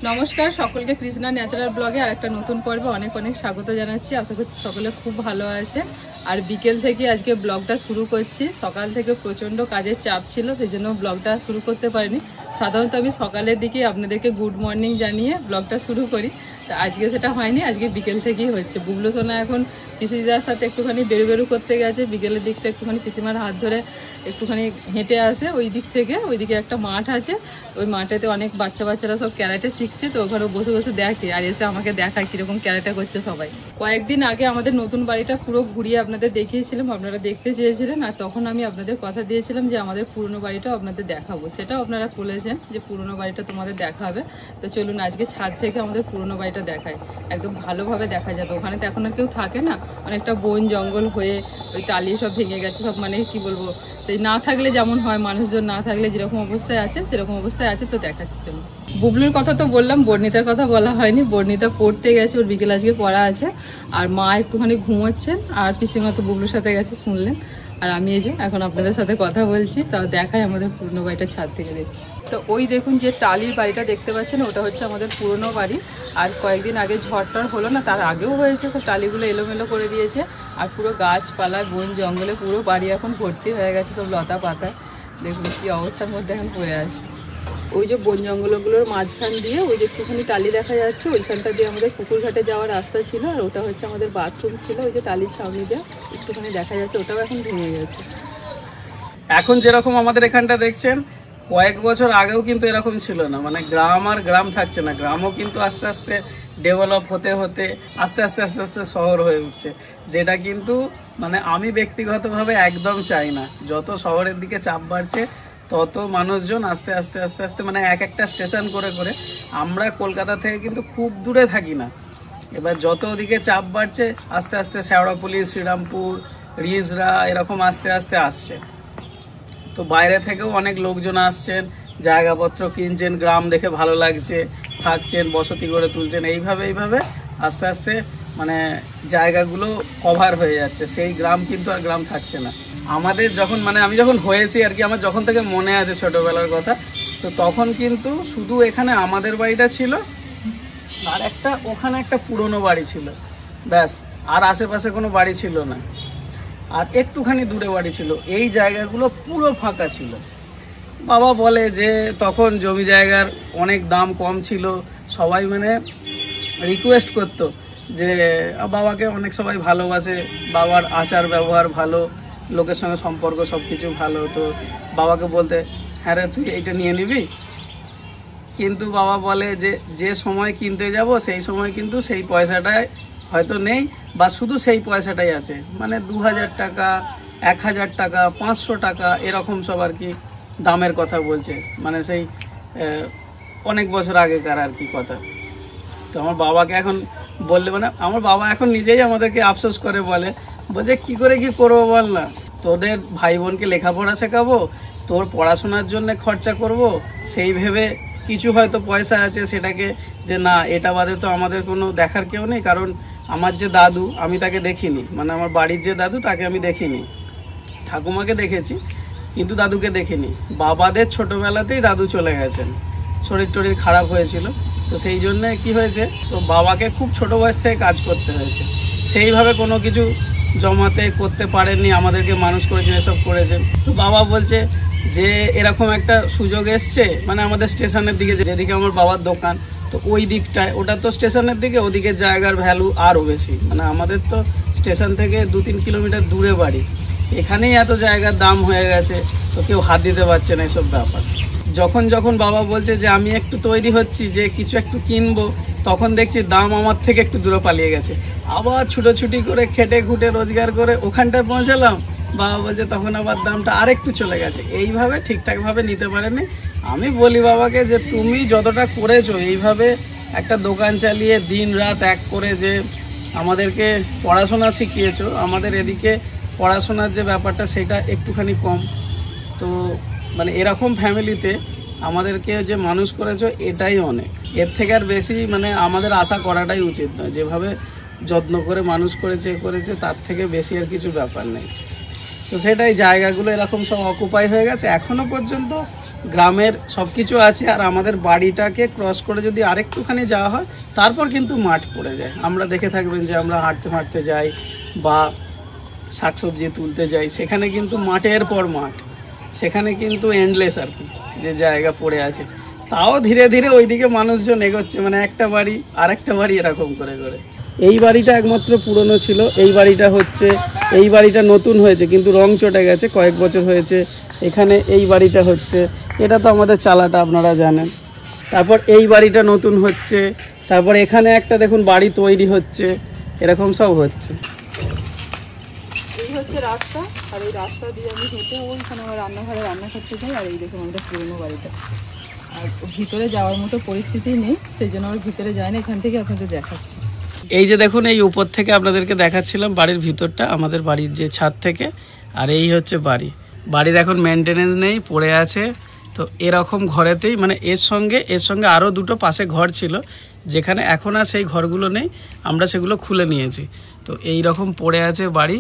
নমস্কার সকলকে কৃষ্ণা ন্যাচারাল ব্লগে আর একটা নতুন পর্বে অনেক অনেক স্বাগত জানাচ্ছি। আশা করছি সকলে খুব ভালো আছে। আর বিকেল থেকে আজকে ব্লগটা শুরু করছি। সকাল থেকে প্রচণ্ড কাজের চাপ ছিল, সেই জন্য ব্লগটা শুরু করতে পারিনি। সাধারণত আমি সকালের দিকে আপনাদেরকে গুড মর্নিং জানিয়ে ব্লগটা শুরু করি, তো আজকে সেটা হয়নি, আজকে বিকেল থেকেই হচ্ছে। বুবলু সোনা এখন পিসিদার সাথে একটুখানি বেরু করতে গেছে, বিকেলের দিকটা একটুখানি পিসিমার হাত ধরে একটুখানি হেঁটে আসে ওই দিক থেকে। ওইদিকে একটা মাঠ আছে, ওই মাঠেতে অনেক বাচ্চারা সব ক্যারাটে শিখছে, তো ওখানে বসে বসে দেখে আর এসে আমাকে দেখায় কীরকম ক্যারাটে করছে সবাই। কয়েকদিন আগে আমাদের নতুন বাড়িটা পুরো ঘুরিয়ে আপনাদের দেখিয়েছিলাম, আপনারা দেখতে চেয়েছিলেন। আর তখন আমি আপনাদের কথা দিয়েছিলাম যে আমাদের পুরনো বাড়িটাও আপনাদের দেখাবো, সেটাও আপনারা বলেছেন যে পুরনো বাড়িটা তোমাদের দেখাবে। তো চলুন আজকে ছাদ থেকে আমাদের পুরনো বাড়িটা দেখায়, একদম ভালোভাবে দেখা যাবে। ওখানে তো এখন আর কেউ থাকে না, অনেকটা বন জঙ্গল হয়ে ওই টালি সব ভেঙে গেছে সব, মানে কি বলবো, সেই না থাকলে যেমন হয়, মানুষজন না থাকলে যেরকম অবস্থায় আছে সেরকম অবস্থায় আছে। তো দেখাচ্ছি চলুন। বুবলুর কথা তো বললাম, বর্ণিতার কথা বলা হয়নি। বর্ণিতা পড়তে গেছে, ওর বিকেল আজকে পড়া আছে। আর মা একটুখানি ঘুমোচ্ছেন, আর পিসিমা তো বুবলুর সাথে গেছে শুনলেন। আর আমি এই যে এখন আপনাদের সাথে কথা বলছি, তাও দেখাই আমাদের পুরনো বাড়িটা ছাদ থেকে দেখি। তো ওই দেখুন যে টালির বাড়িটা দেখতে পাচ্ছেন, ওটা হচ্ছে আমাদের পুরনো বাড়ি। আর কয়েকদিন আগে ঝড়টার হলো না, তার আগেও হয়েছে, সব টালিগুলো এলোমেলো করে দিয়েছে। আর পুরো গাছপালায় বন জঙ্গলে পুরো বাড়ি এখন ভর্তি হয়ে গেছে সব লতা পাতায়। দেখুন কি অবস্থার মধ্যে এখন পড়ে আছে। ওই যে বন জঙ্গলগুলোর মাঝখান দিয়ে ওই যে একটুখানি টালি দেখা যাচ্ছে, ওইখানটা দিয়ে আমাদের পুকুর ঘাটে যাওয়ার রাস্তা ছিল। আর ওটা হচ্ছে আমাদের বাথরুম ছিল, ওই যে টালির ছাউনি দিয়ে একটুখানি দেখা যাচ্ছে, ওটাও এখন ভেঙে গেছে। এখন যেরকম আমাদের এখানটা দেখছেন, কয়েক বছর আগেও কিন্তু এরকম ছিল না। মানে গ্রাম আর গ্রাম থাকছে না, গ্রামও কিন্তু আস্তে আস্তে ডেভেলপ হতে হতে আস্তে আস্তে শহর হয়ে উঠছে, যেটা কিন্তু মানে আমি ব্যক্তিগতভাবে একদম চাই না। যত শহরের দিকে চাপ বাড়ছে তত মানুষজন আস্তে আস্তে মানে এক একটা স্টেশন করে করে, আমরা কলকাতা থেকে কিন্তু খুব দূরে থাকি না। এবার যত ওদিকে চাপ বাড়ছে আস্তে আস্তে শেওড়াফুলি, শ্রীরামপুর, রিজরা এরকম আস্তে আস্তে আসছে। তো বাইরে থেকেও অনেক লোকজন আসছেন, জায়গাপত্র কিনছেন, গ্রাম দেখে ভালো লাগছে, থাকছেন, বসতি গড়ে তুলছেন। এইভাবে আস্তে আস্তে মানে জায়গাগুলো কভার হয়ে যাচ্ছে, সেই গ্রাম কিন্তু আর গ্রাম থাকছে না। আমাদের যখন মানে আমি যখন হয়েছি আর কি, আমার যখন থেকে মনে আছে ছোটোবেলার কথা, তো তখন কিন্তু শুধু এখানে আমাদের বাড়িটা ছিল আর একটা ওখানে একটা পুরনো বাড়ি ছিল, ব্যাস। আর আশেপাশে কোনো বাড়ি ছিল না, আর একটুখানি দূরে বাড়ি ছিল। এই জায়গাগুলো পুরো ফাঁকা ছিল। বাবা বলে যে তখন জমি জায়গার অনেক দাম কম ছিল, সবাই মানে রিকোয়েস্ট করতো যে বাবাকে অনেক সবাই ভালোবাসে, বাবার আচার ব্যবহার ভালো, লোকের সঙ্গে সম্পর্ক সব কিছু ভালো। তো বাবাকে বলতে, হ্যাঁ রে তুই এইটা নিয়ে নিবি। কিন্তু বাবা বলে যে সময় কিনতে যাব সেই সময় কিন্তু সেই পয়সাটাই হয়তো নেই, বা শুধু সেই পয়সাটাই আছে। মানে 2000 টাকা, 1000 টাকা, 500 টাকা এরকম সব আর কি দামের কথা বলছে, মানে সেই অনেক বছর আগেকার আর কি কথা। তো আমার বাবাকে এখন বললে, মানে আমার বাবা এখন নিজেই আমাদেরকে আফসোস করে বলছে কি করে কি করবো বল না, তোদের ভাই বোনকে লেখাপড়া শেখাবো, তোর পড়াশোনার জন্য খরচা করব, সেই ভেবে কিছু হয়তো পয়সা আছে সেটাকে যে না, এটা বাদে তো আমাদের কোনো দেখার কেউ নেই। কারণ আমার যে দাদু, আমি তাকে দেখিনি, মানে আমার বাড়ির যে দাদু তাকে আমি দেখিনি, ঠাকুমাকে দেখেছি কিন্তু দাদুকে দেখিনি। বাবাদের ছোটোবেলাতেই দাদু চলে গেছেন, শরীর খারাপ হয়েছিল। তো সেই জন্যে কি হয়েছে, তো বাবাকে খুব ছোটো বয়স থেকে কাজ করতে হয়েছে, সেইভাবে কোনো কিছু জমাতে করতে পারেননি, আমাদেরকে মানুষ করেছেন, এসব করেছেন। তো বাবা বলছে যে এরকম একটা সুযোগ এসছে, মানে আমাদের স্টেশনের দিকে যেদিকে আমার বাবার দোকান, তো ওই দিকটায়, ওটা তো স্টেশনের দিকে, ওদিকে জায়গার ভ্যালু আরও বেশি। মানে আমাদের তো স্টেশন থেকে 2-3 কিলোমিটার দূরে বাড়ি, এখানেই এত জায়গার দাম হয়ে গেছে, তো কেউ হাত দিতে পারছে না এসব ব্যাপার। যখন বাবা বলছে যে আমি একটু তৈরি হচ্ছি যে কিছু একটু কিনবো, তখন দেখছি দাম আমার থেকে একটু দূরে পালিয়ে গেছে। আবার ছুটোছুটি করে খেটে খুঁটে রোজগার করে ওখানটায় পৌঁছালাম, বাবা বলছে তখন আবার দামটা আরেকটু চলে গেছে। এইভাবে ঠিকঠাকভাবে নিতে পারেনি। আমি বলি বাবাকে যে তুমি যতটা করেছো এইভাবে একটা দোকান চালিয়ে দিন রাত এক করে যে আমাদেরকে পড়াশোনা শিখিয়েছো, আমাদের এদিকে পড়াশোনার যে ব্যাপারটা সেটা একটুখানি কম। তো মানে এরকম ফ্যামিলিতে আমাদেরকে যে মানুষ করেছো এটাই অনেক, এর থেকে আর বেশি মানে আমাদের আশা করাটাই উচিত নয়। যেভাবে যত্ন করে মানুষ করেছে তার থেকে বেশি আর কিছু ব্যাপার নেই। তো সেটাই জায়গাগুলো এরকম সব অকুপাই হয়ে গেছে। এখনো পর্যন্ত গ্রামের সব কিছু আছে, আর আমাদের বাড়িটাকে ক্রস করে যদি আরেকটুখানি যাওয়া হয় তারপর কিন্তু মাঠ পড়ে যায়। আমরা দেখে থাকবেন যে আমরা হাঁটতে যাই বা শাকসবজি তুলতে যাই, সেখানে কিন্তু মাঠের পর মাঠ, সেখানে কিন্তু এন্ডলেস আর কি যে জায়গা পড়ে আছে। তাও ধীরে ধীরে ওইদিকে মানুষজন এগোচ্ছে, মানে একটা বাড়ি আরেকটা বাড়ি এরকম করে করে। এই বাড়িটা একমাত্র পুরনো ছিল, এই বাড়িটা নতুন হয়েছে কিন্তু রং চটে গেছে, কয়েক বছর হয়েছে এখানে এই বাড়িটা হচ্ছে। এটা তো আমাদের চালাটা আপনারা জানেন। তারপর এই বাড়িটা নতুন হচ্ছে, তারপর এখানে একটা দেখুন বাড়ি তৈরি হচ্ছে, এরকম সব হচ্ছে। এই হচ্ছে রাস্তা, আর এই রাস্তা দিয়ে আমি হেঁটে ওইখানে আমার রান্নাঘরে রান্না করতে যাই। আর এই দেখুন আমাদের পুরনো বাড়িটা, আর ভিতরে যাওয়ার মতো পরিস্থিতি নেই, সেই জন্য আমার ভিতরে যায় না, এখান থেকে আপনাদের দেখাচ্ছি। এই যে দেখুন, এই উপর থেকে আপনাদেরকে দেখাচ্ছিলাম বাড়ির ভিতরটা, আমাদের বাড়ির যে ছাদ থেকে। আর এই হচ্ছে বাড়ির এখন মেনটেনেন্স নেই, পড়ে আছে। তো এরকম ঘরেতেই, মানে এর সঙ্গে আরও দুটো পাশে ঘর ছিল, যেখানে এখন আর সেই ঘরগুলো নেই, আমরা সেগুলো খুলে নিয়েছি। তো এই রকম পড়ে আছে বাড়ি।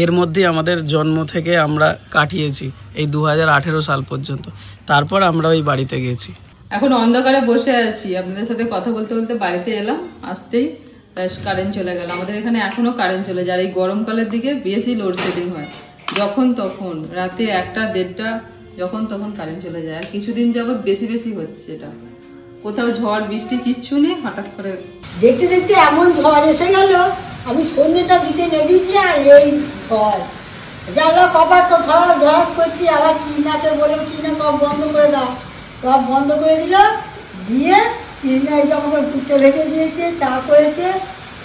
এর মধ্যেই আমাদের জন্ম থেকে আমরা কাটিয়েছি এই 2018 সাল পর্যন্ত। তারপর আমরা ওই বাড়িতে গেছি। এখন অন্ধকারে বসে আছি, আপনাদের সাথে কথা বলতে বলতে বাড়িতে এলাম, আসতেই কারেন্ট চলে গেল। আমাদের এখানে এখনো কারেন্ট চলে যায়। এই গরমকালের দিকে বেশি লোডশেডিং হয়, যখন তখন রাতে 1টা 1:30 যখন তখন কারেন্ট চলে যায়। আর কিছুদিন যাবত বেশি হচ্ছে এটা, কোথাও ঝড় বৃষ্টি কিচ্ছু নেই, হঠাৎ করে দেখতে দেখতে এমন ঝড় এসে গেল, আমি সন্ধ্যেটা দিতে নেমেছি আর এই ঝড় জানলা কপার তো ধরাস করছি। আবার কি নাকে বলে কি না সব বন্ধ করে দাও, সব বন্ধ করে দিল, দিয়ে কিনা যখন পুটে ভেজে দিয়েছে, চা করেছে,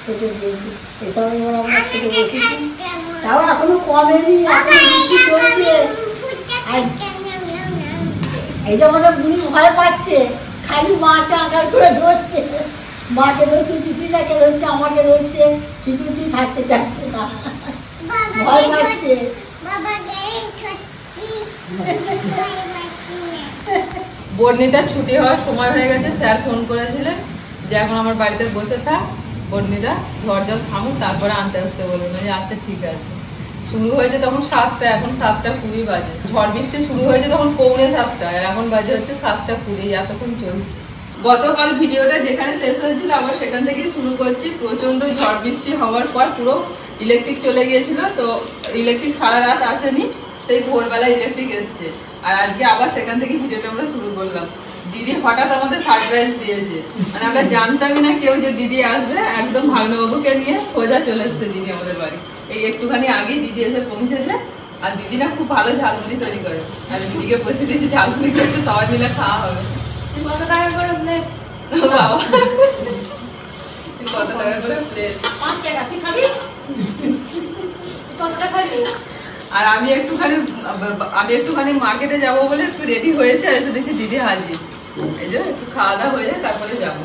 খেতে দিয়েছি। এসব এবার আমরা খেতে বসেছি, তাও এখনো কমেনি, এখনো বৃষ্টি চলছে। আর এই যে আমাদের বুড়ি ভয় পাচ্ছে, খালি মাকে আঁকার করে ধরছে, মাকে ধরছে, পিসিটাকে ধরছে, আমাকে ধরছে, কিছুতেই থাকতে চাচ্ছে না, ভয় পাচ্ছে। বর্ণিতার ছুটি হওয়ার সময় হয়ে গেছে, স্যার ফোন করেছিলেন যে এখন আমার বাড়িতে বসে থাক, বর্ণিতা ঝড় জল থামুক তারপরে আনতে আসতে বলুন। আচ্ছা ঠিক আছে। শুরু হয়েছে তখন 7টা, এখন 7:20 বাজে। ঝড় বৃষ্টি শুরু হয়েছে তখন 6:45, আর এখন বাজে হচ্ছে 7:20, এতক্ষণ চলছে। গতকাল ভিডিওটা যেখানে শেষ হয়েছিল আবার সেখান থেকেই শুরু করছি। প্রচন্ড ঝড় বৃষ্টি হওয়ার পর পুরো ইলেকট্রিক চলে গিয়েছিল, তো ইলেকট্রিক সারা রাত আসেনি, সেই ভোরবেলা ইলেকট্রিক এসছে। আর আজকে আবার সেখান থেকে ভিডিওটা আমরা শুরু করলাম। দিদি হঠাৎ আমাদের সারপ্রাইজ দিয়েছে, মানে আমরা জানতামই না কেউ যে দিদি আসবে। একদম ভাগ্নবাবুকে নিয়ে সোজা চলে এসছে দিদি আমাদের বাড়ি। এই একটুখানি আগে দিদি এসে পৌঁছেছে। আর দিদি না খুব ভালো ঝালমুড়ি তৈরি করে, আর দিদিকে বসে দিয়েছি ঝালমুড়ি করতে, সবাই মিলে খাওয়া হবে। কত টাকা করে প্লেট? বাবা কত টাকা করে প্লেট? 5 টাকা। তুই খাবি? কত টাকা খাবি? আর আমি একটুখানি মার্কেটে যাবো বলে একটু রেডি হয়েছে, আর এসে দেখি দিদি হাজির। এই যে একটু খাওয়া দাওয়া হয়ে যায় তারপরে যাবো।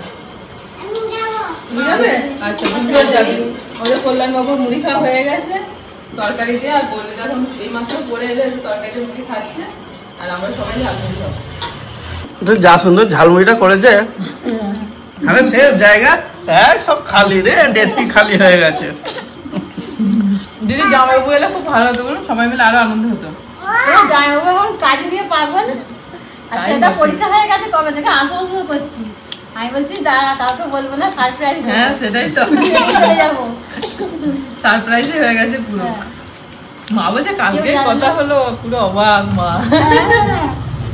তুমি যাবে? আচ্ছা বুঝতে যাবি। আমাদের কল্যাণবাবুর মুড়ি খাওয়া হয়ে গেছে তরকারি দিয়ে, আর বললে তখন এই মাত্র পরে এলো, তরকারি মুড়ি খাচ্ছে, আর আমরা সবাই ঝালমুড়ি খাবো। যা সুন্দর ঝালমুড়িটা করেছে, আরে সে জায়গা সব খালি রে, ডেচকি খালি হয়ে গেছে। দিদি জামাইবাবু এলে খুব ভালো হতো, সবাই মিলে আরো আনন্দ হতো। জামাইবাবু এখন কাজ নিয়ে পাগল, আর সেটা পরীক্ষা হয়ে গেছে, কবে থেকে আসবো করছি। আমি বলছি দাঁড়া, কাউকে বলবো না, সারপ্রাইজ। হ্যাঁ সেটাই তো, চলে যাবো, সারপ্রাইজই হয়ে গেছে পুরো। মা বলছে কালকে কথা হলো, পুরো অবাক মা।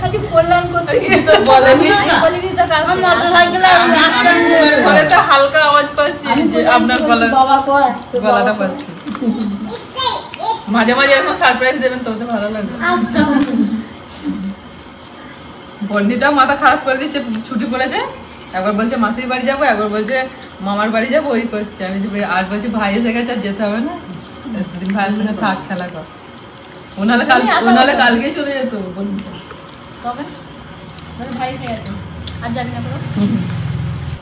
খালি কল্যাণ করতে তো বলেনি, বলিনি তো কালকে মোটরসাইকেলে ঘরে তো হালকা আওয়াজ পাচ্ছি যে আপনার গলাটা পাচ্ছি। মাঝে মাঝে এখন সারপ্রাইজ দেবেন, তবে ভালো লাগবে। বর্ণিতা মাথা খারাপ করে দিচ্ছে, ছুটি পড়েছে, একবার বলছে মাসির বাড়ি যাবো, একবার বলছে মামার বাড়ি যাবো, ওই করছে। আমি আর বলছি ভাই এসে গেছে, আর যেতে হবে না, দুদিন ভাইয়ের সঙ্গে থাক, খেলা কর। ওনালে কালকেই চলে যেত বর্ণিতা। ভাই খেয়ে আছে, আর যাবি না তো?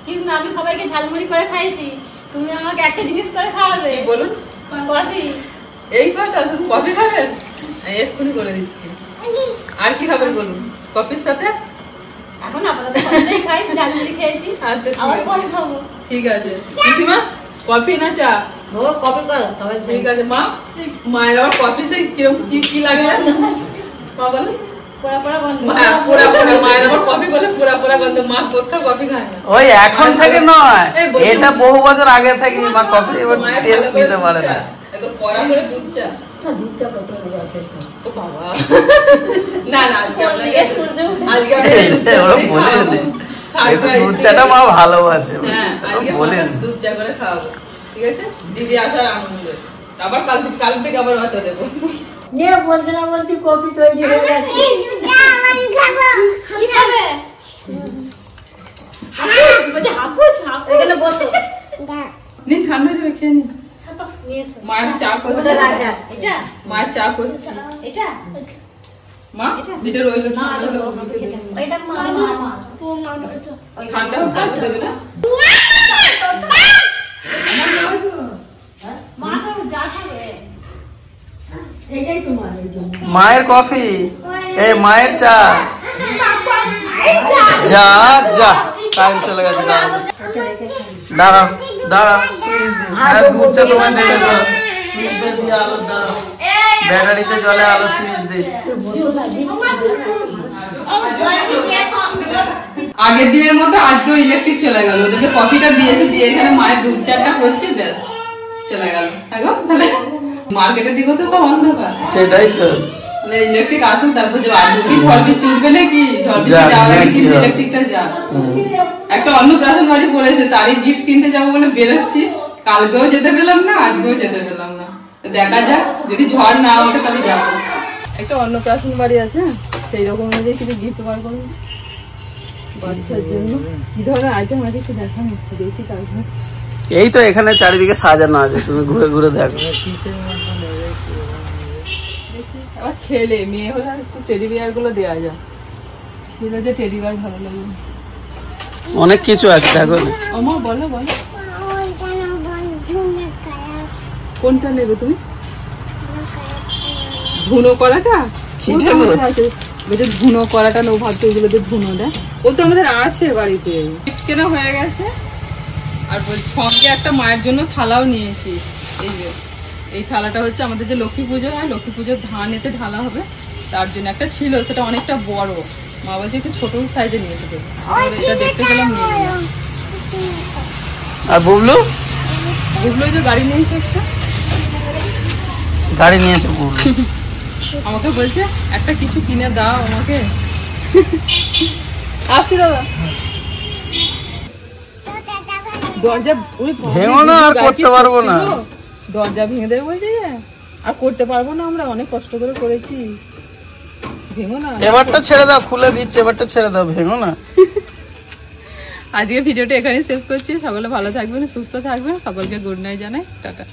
কিন্তু আমি সবাইকে ঝালমুড়ি করে খাইছি, তুমি আমাকে একটা জিনিস করে খাওয়াবে। বলুন। কফি। এই কথা, শুধু কফি খাবেন? এক্ষুনি করে দিচ্ছি। আর কি খাবেন বলুন? কফির সাথে এখন আপাতত কফিটাই খাই, ঝালমুড়ি খেয়েছি। আচ্ছা আবার পরে খাবো। ঠিক আছে। পিসিমা কফি না চা? ও কপি করো তবে ঠিক আছে মা। মায়ের আবার কফি সে কিরকম কি লাগে মা বলো? পোড়া পোড়া গন্ধ। পোড়া পোড়া। মায়ের আবার কফি বলে পোড়া পোড়া গন্ধ। মা কোথাও কফি খায় না। ওই এখন থেকে নয়, এই বলছি- এটা বহু বছর আগে থেকে মা কফি এবার মায়ের টেস্ট ভালো করে নিতে পারে দুধ না। চা। একদম কড়া করে দুধ চা। দুধটা কত রাতে ও বাবা। না না আজকে আপনাকে আজকে ওরা বলে দে। একটু দুধ চাটা মা ভালোবাসে। হ্যাঁ আজকে বলে আমরা দুধ চা করে খাওয়াবো। ঠিক আছে? দিদি আসার আনন্দে। আবার কাল থেকে আবার বাচ্চা দেবো। নিয়ে বলতে না বলতে কপি তৈরি হয়ে গেছে। এখানে বসো। নিন ঠান্ডা হয়ে যাবে খেয়ে নিন। মায়ের চা করছে। মায়ের চা করছে। মা এটা রইলো না ঠান্ডা হোক তারপর দেবে না। এটাই তোমার এই জন্য। মায়ের কফি, এই মায়ের চা। যা যা টাইম চলে গেছে। দাঁড়াও দাঁড়াও সুইচ দি। হ্যাঁ দুধ চা তোমায় দেবে তো। সুইচ দিয়ে আলো দাও। ব্যাটারিতে চলে আলো সুইচ দি। আগের দিনের মতো আজকেও ইলেকট্রিক চলে গেল। ওদেরকে কফিটা দিয়েছে, দিয়ে এখানে মায়ের দুধ চাটা হচ্ছে, ব্যাস চলে গেল। এখন তাহলে মার্কেটের দিকেও তো সব অন্ধকার। সেটাই তো। ইলেকট্রিক আসুন তারপর যে আজকে কি ঝড় বৃষ্টি উঠবে নাকি? ঝড় বৃষ্টি যাওয়ার আগে কিন্তু ইলেকট্রিকটা যা। একটা অন্নপ্রাশন বাড়ি পড়েছে, তারই গিফট কিনতে যাবো বলে বেরোচ্ছি। কালকেও যেতে পেলাম না, আজকেও যেতে পেলাম না। দেখা যাক, যদি ঝড় না ওঠে তাহলে যাবো। একটা অন্নপ্রাশন বাড়ি আছে, সেই রকম অনুযায়ী কিছু গিফট বার করুন বাচ্চার জন্য। কি ধরনের আইটেম আছে একটু দেখান, দেখি তারপর। এই তো এখানে চারিদিকে সাজানো আছে, তুমি ঘুরে ঘুরে দেখো। আবার ছেলে মেয়ে হলে একটু টেডি বিয়ার গুলো দেওয়া যায়। ছেলে যে টেডি বিয়ার ভালো লাগে। অনেক কিছু আছে দেখো। আমা বলো বলো কোনটা নেবে তুমি? ধুনো করাটা? ধুনো করাটা নেবো ভাবছো, ওগুলো দিয়ে ধুনো দেয়। ও তো আমাদের আছে বাড়িতে, গিফট কেনা হয়ে গেছে। আর সঙ্গে একটা মায়ের জন্য থালাও নিয়েছি। এই যে এই থালাটা হচ্ছে আমাদের যে লক্ষ্মী পুজো হয়, লক্ষ্মী পুজোর ধান এতে ঢালা হবে, তার জন্য একটা ছিল, সেটা অনেকটা বড়। মা বলছে একটু ছোট সাইজে নিয়ে যেতে। এটা দেখতে পেলাম নিয়ে নিলাম। আর বুবলু? বুবলু যে গাড়ি নিয়েছে একটা। গাড়ি নিয়েছে বুবলু। আমাকে বলছে একটা কিছু কিনে দাও আমাকে। আসছি দাদা। দরজা ভেঙো না, আর করতে পারবো না। দরজা ভেঙে দেবে বলছি যে, আর করতে পারবো না, আমরা অনেক কষ্ট করে করেছি। ভেঙো না। এবারটা ছেড়ে দাও, খুলে দিচ্ছে, এবারটা ছেড়ে দাও, ভেঙো না। আজকে ভিডিওটা এখানেই শেষ করছি। সকলে ভালো থাকবেন, সুস্থ থাকবেন। সকলকে গুড নাইট জানাই, টাটা।